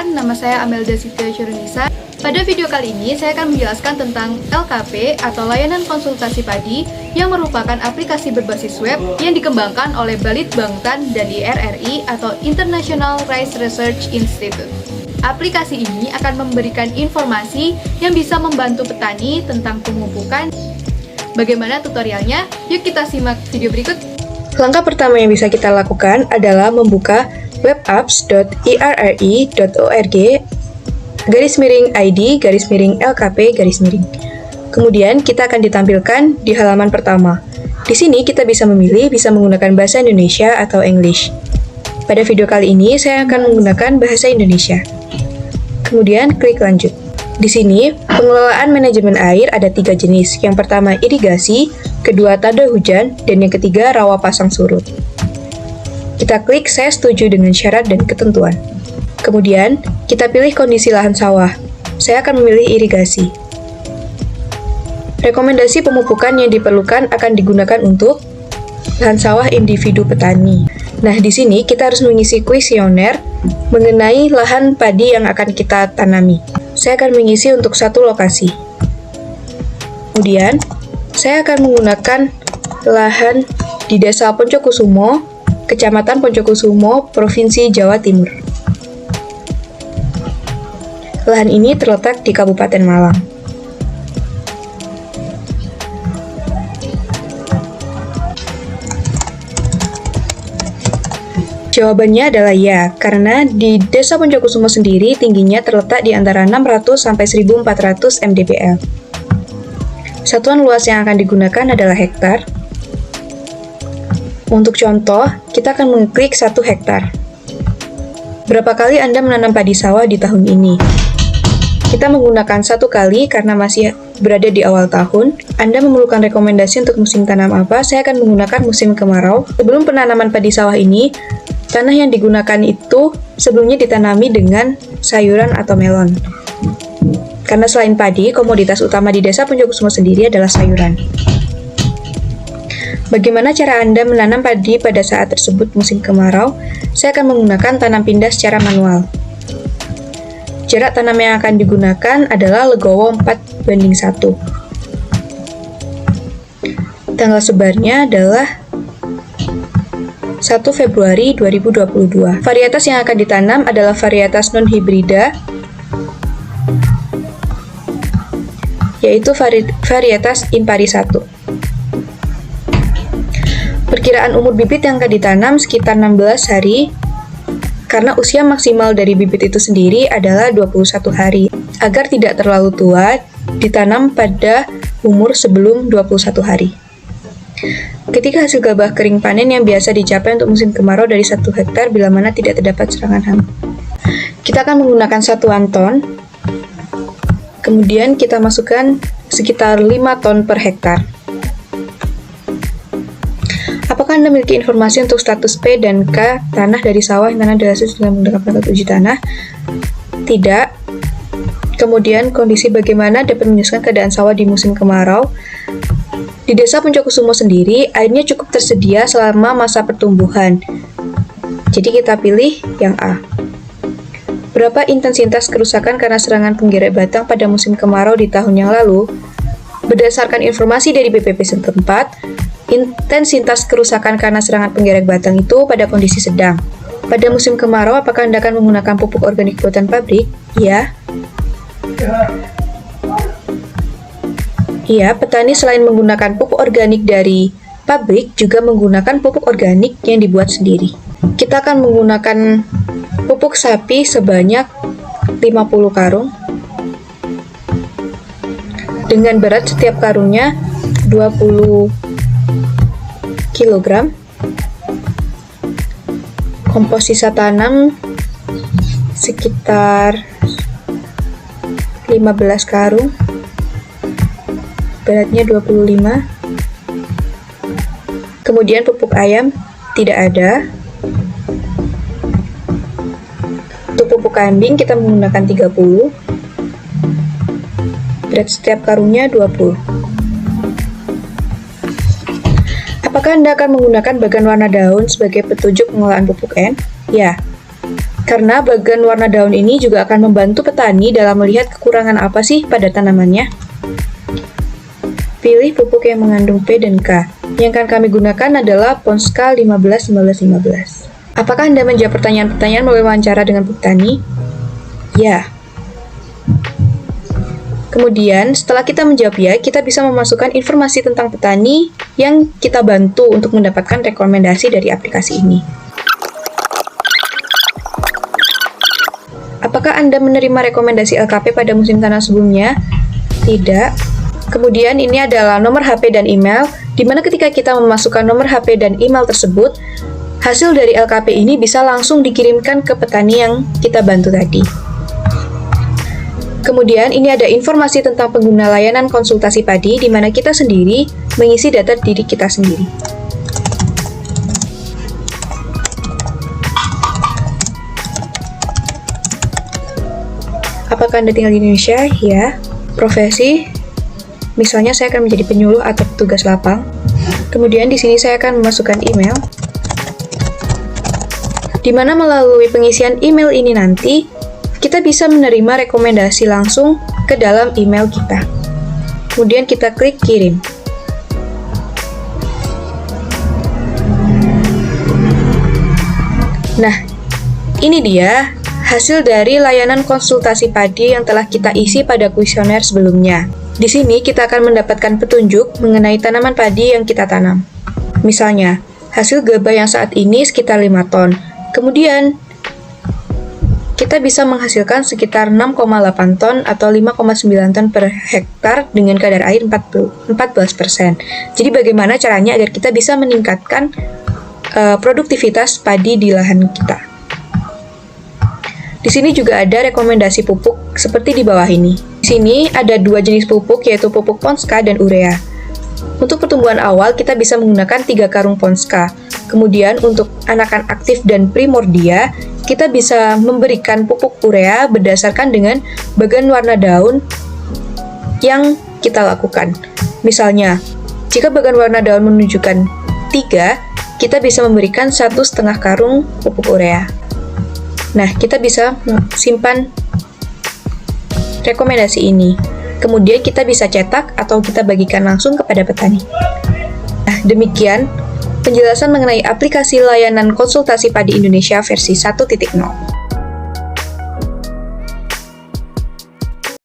Perkenalkan, nama saya Amelda Sifia Churunisa. Pada video kali ini, saya akan menjelaskan tentang LKP atau Layanan Konsultasi Padi yang merupakan aplikasi berbasis web yang dikembangkan oleh Balitbangtan dan IRRI atau International Rice Research Institute. Aplikasi ini akan memberikan informasi yang bisa membantu petani tentang pemupukan. Bagaimana tutorialnya? Yuk kita simak video berikut. Langkah pertama yang bisa kita lakukan adalah membuka webapps.irri.org/id/LKP. Kemudian kita akan ditampilkan di halaman pertama. Di sini kita bisa memilih bisa menggunakan bahasa Indonesia atau English. Pada video kali ini saya akan menggunakan bahasa Indonesia. Kemudian klik lanjut. Di sini, pengelolaan manajemen air ada 3 jenis. Yang pertama irigasi, kedua tanda hujan, dan yang ketiga rawa pasang surut. Kita klik saya setuju dengan syarat dan ketentuan. Kemudian, kita pilih kondisi lahan sawah. Saya akan memilih irigasi. Rekomendasi pemupukan yang diperlukan akan digunakan untuk lahan sawah individu petani. Nah, di sini kita harus mengisi kuesioner mengenai lahan padi yang akan kita tanami. Saya akan mengisi untuk satu lokasi. Kemudian, saya akan menggunakan lahan di Desa Poncokusumo, Kecamatan Poncokusumo, Provinsi Jawa Timur. Lahan ini terletak di Kabupaten Malang. Jawabannya adalah ya, karena di Desa Poncokusumo sendiri tingginya terletak di antara 600 sampai 1400 mdpl. Satuan luas yang akan digunakan adalah hektar. Untuk contoh, kita akan mengklik 1 hektar. Berapa kali Anda menanam padi sawah di tahun ini? Kita menggunakan 1 kali karena masih berada di awal tahun. Anda memerlukan rekomendasi untuk musim tanam apa? Saya akan menggunakan musim kemarau. Sebelum penanaman padi sawah ini, tanah yang digunakan itu sebelumnya ditanami dengan sayuran atau melon. Karena selain padi, komoditas utama di Desa Poncokusumo sendiri adalah sayuran. Bagaimana cara Anda menanam padi pada saat tersebut musim kemarau? Saya akan menggunakan tanam pindah secara manual. Jarak tanam yang akan digunakan adalah legowo 4:1. Tanggal sebarnya adalah 1 Februari 2022. Varietas yang akan ditanam adalah varietas non-hibrida, yaitu varietas Impari 1. Perkiraan umur bibit yang akan ditanam sekitar 16 hari, karena usia maksimal dari bibit itu sendiri adalah 21 hari. Agar tidak terlalu tua, ditanam pada umur sebelum 21 hari. Ketika hasil gabah kering panen yang biasa dicapai untuk musim kemarau dari 1 hektar bila mana tidak terdapat serangan hama. Kita akan menggunakan satuan ton, kemudian kita masukkan sekitar 5 ton per hektar. Apakah Anda memiliki informasi untuk status P dan K tanah dari sawah yang tanah dihasil dengan menggunakan perangkat uji tanah? Tidak. Kemudian, kondisi bagaimana dapat menjelaskan keadaan sawah di musim kemarau? Di Desa Poncokusumo sendiri, airnya cukup tersedia selama masa pertumbuhan. Jadi kita pilih yang A. Berapa intensitas kerusakan karena serangan penggerek batang pada musim kemarau di tahun yang lalu? Berdasarkan informasi dari BPP setempat, intensitas kerusakan karena serangan penggerek batang itu pada kondisi sedang. Pada musim kemarau, apakah Anda akan menggunakan pupuk organik buatan pabrik? Ya. Iya, petani selain menggunakan pupuk organik dari pabrik, juga menggunakan pupuk organik yang dibuat sendiri. Kita akan menggunakan pupuk sapi sebanyak 50 karung, dengan berat setiap karungnya 20 kg. Kompos sisa tanam sekitar 15 karung, beratnya 25. Kemudian pupuk ayam tidak ada. Untuk pupuk kambing kita menggunakan 30, berat setiap karungnya 20. Apakah Anda akan menggunakan bagan warna daun sebagai petunjuk pengolahan pupuk N? Ya. Karena bagian warna daun ini juga akan membantu petani dalam melihat kekurangan apa sih pada tanamannya. Pilih pupuk yang mengandung P dan K. Yang akan kami gunakan adalah Ponska 15-15-15. Apakah Anda menjawab pertanyaan-pertanyaan melalui wawancara dengan petani? Ya. Kemudian, setelah kita menjawab ya, kita bisa memasukkan informasi tentang petani yang kita bantu untuk mendapatkan rekomendasi dari aplikasi ini. Apakah Anda menerima rekomendasi LKP pada musim tanam sebelumnya? Tidak. Kemudian ini adalah nomor HP dan email, di mana ketika kita memasukkan nomor HP dan email tersebut, hasil dari LKP ini bisa langsung dikirimkan ke petani yang kita bantu tadi. Kemudian ini ada informasi tentang pengguna layanan konsultasi padi, di mana kita sendiri mengisi data diri kita sendiri. Apakah Anda tinggal di Indonesia? Ya. Profesi, misalnya saya akan menjadi penyuluh atau petugas lapang. Kemudian di sini saya akan memasukkan email, di mana melalui pengisian email ini nanti, kita bisa menerima rekomendasi langsung ke dalam email kita. Kemudian kita klik kirim. Nah, ini dia hasil dari layanan konsultasi padi yang telah kita isi pada kuesioner sebelumnya. Di sini kita akan mendapatkan petunjuk mengenai tanaman padi yang kita tanam. Misalnya, hasil gabah yang saat ini sekitar 5 ton. Kemudian, kita bisa menghasilkan sekitar 6,8 ton atau 5,9 ton per hektar dengan kadar air 14%. Jadi bagaimana caranya agar kita bisa meningkatkan produktivitas padi di lahan kita. Di sini juga ada rekomendasi pupuk seperti di bawah ini. Di sini ada 2 jenis pupuk, yaitu pupuk Ponska dan urea. Untuk pertumbuhan awal kita bisa menggunakan 3 karung Ponska. Kemudian untuk anakan aktif dan primordia, kita bisa memberikan pupuk urea berdasarkan dengan bagian warna daun yang kita lakukan. Misalnya, jika bagian warna daun menunjukkan 3, kita bisa memberikan 1,5 karung pupuk urea. Nah, kita bisa simpan rekomendasi ini. Kemudian kita bisa cetak atau kita bagikan langsung kepada petani. Nah, demikian penjelasan mengenai aplikasi layanan konsultasi padi Indonesia versi 1.0.